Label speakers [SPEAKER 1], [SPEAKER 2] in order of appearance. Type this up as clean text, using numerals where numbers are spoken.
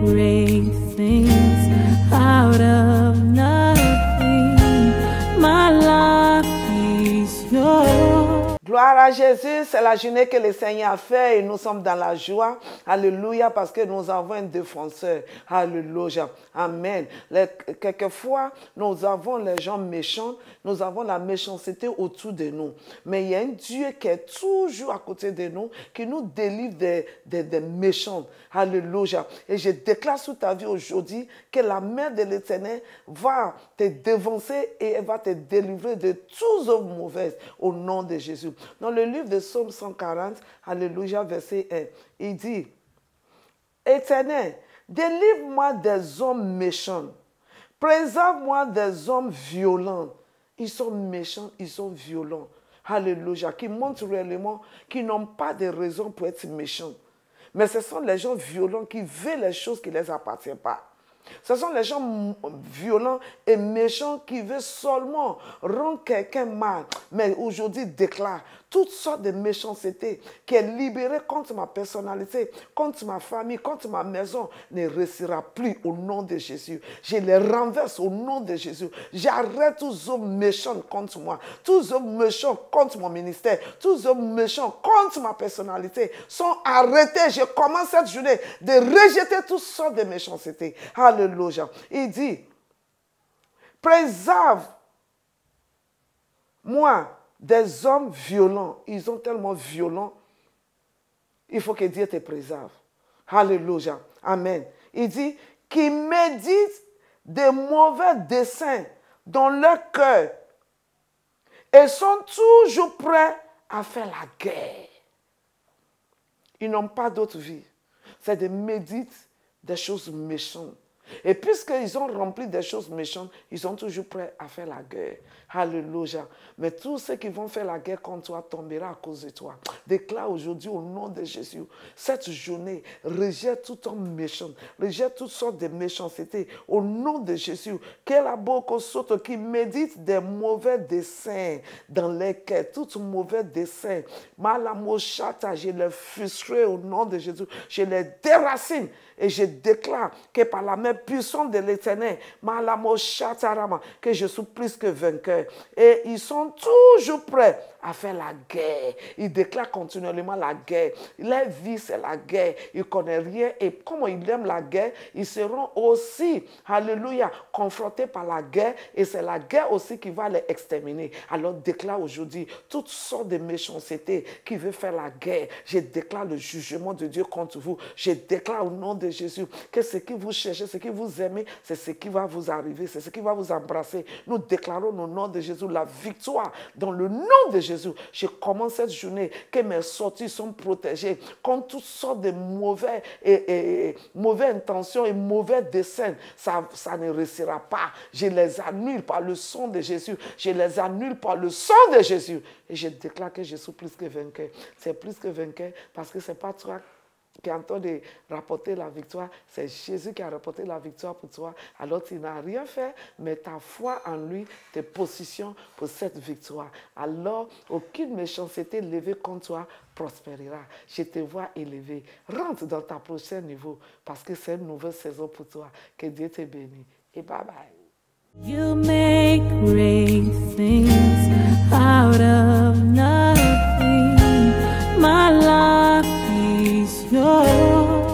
[SPEAKER 1] great things out of nothing. My life is yours.
[SPEAKER 2] Gloire à Jésus, c'est la journée que le Seigneur a fait et nous sommes dans la joie. Alléluia, parce que nous avons un défenseur. Alléluia. Amen. Quelquefois, nous avons les gens méchants, nous avons la méchanceté autour de nous. Mais il y a un Dieu qui est toujours à côté de nous, qui nous délivre des méchants. Alléluia. Et je déclare sur ta vie aujourd'hui que la main de l'Éternel va te dévancer et elle va te délivrer de toutes œuvres mauvaises au nom de Jésus. Dans le livre de Psaume 140, Alléluia, verset 1, il dit, Éternel, délivre-moi des hommes méchants, préserve-moi des hommes violents. Ils sont méchants, ils sont violents. Alléluia, qui montrent réellement qu'ils n'ont pas de raison pour être méchants. Mais ce sont les gens violents qui veulent les choses qui ne les appartiennent pas. Ce sont les gens violents et méchants qui veulent seulement rendre quelqu'un mal. Mais aujourd'hui, déclare toutes sortes de méchanceté qui est libérée contre ma personnalité, contre ma famille, contre ma maison, ne réussira plus au nom de Jésus. Je les renverse au nom de Jésus. J'arrête tous hommes méchants contre moi, tous hommes méchants contre mon ministère, tous hommes méchants contre ma personnalité sont arrêtés. Je commence cette journée de rejeter toutes sortes de méchanceté. Alléluia. Il dit, préserve-moi des hommes violents. Ils sont tellement violents. Il faut que Dieu te préserve. Alléluia. Amen. Il dit, qui méditent de mauvais desseins dans leur cœur et sont toujours prêts à faire la guerre. Ils n'ont pas d'autre vie. C'est de méditer des choses méchantes. Et puisqu'ils ont rempli des choses méchantes, ils sont toujours prêts à faire la guerre. Alléluia. Mais tous ceux qui vont faire la guerre contre toi tomberont à cause de toi. Déclare aujourd'hui au nom de Jésus, cette journée, rejette tout homme méchant, rejette toutes sortes de méchanceté. Au nom de Jésus, quel aboko soto qui médite des mauvais desseins dans les cœurs, tout mauvais dessein. Malamoshata, je les frustrerai au nom de Jésus. Je les déracine et je déclare que par la main puissante de l'Éternel, que je suis plus que vainqueur. Et ils sont toujours prêts à faire la guerre. Ils déclarent continuellement la guerre. Leur vie, c'est la guerre. Ils ne connaissent rien. Et comme ils aiment la guerre, ils seront aussi, alléluia, confrontés par la guerre. Et c'est la guerre aussi qui va les exterminer. Alors déclare aujourd'hui toutes sortes de méchanceté qui veut faire la guerre. Je déclare le jugement de Dieu contre vous. Je déclare au nom de Jésus que ce que vous cherchez, ce que vous aimez, c'est ce qui va vous arriver, c'est ce qui va vous embrasser. Nous déclarons au nom de Jésus la victoire dans le nom de Jésus. Je commence cette journée que mes sorties sont protégées contre toutes sortes de mauvaises intentions et mauvais desseins. Ça ne réussira pas. Je les annule par le sang de Jésus. Je les annule par le sang de Jésus. Et je déclare que je suis plus que vainqueur. C'est plus que vainqueur parce que ce n'est pas toi qui est en train de rapporter la victoire, c'est Jésus qui a rapporté la victoire pour toi. Alors tu n'as rien fait, mais ta foi en lui te positionne pour cette victoire. Alors aucune méchanceté levée contre toi prospérera. Je te vois élevé. Rentre dans ta prochain niveau parce que c'est une nouvelle saison pour toi. Que Dieu te bénisse. Et bye bye.
[SPEAKER 1] You make great things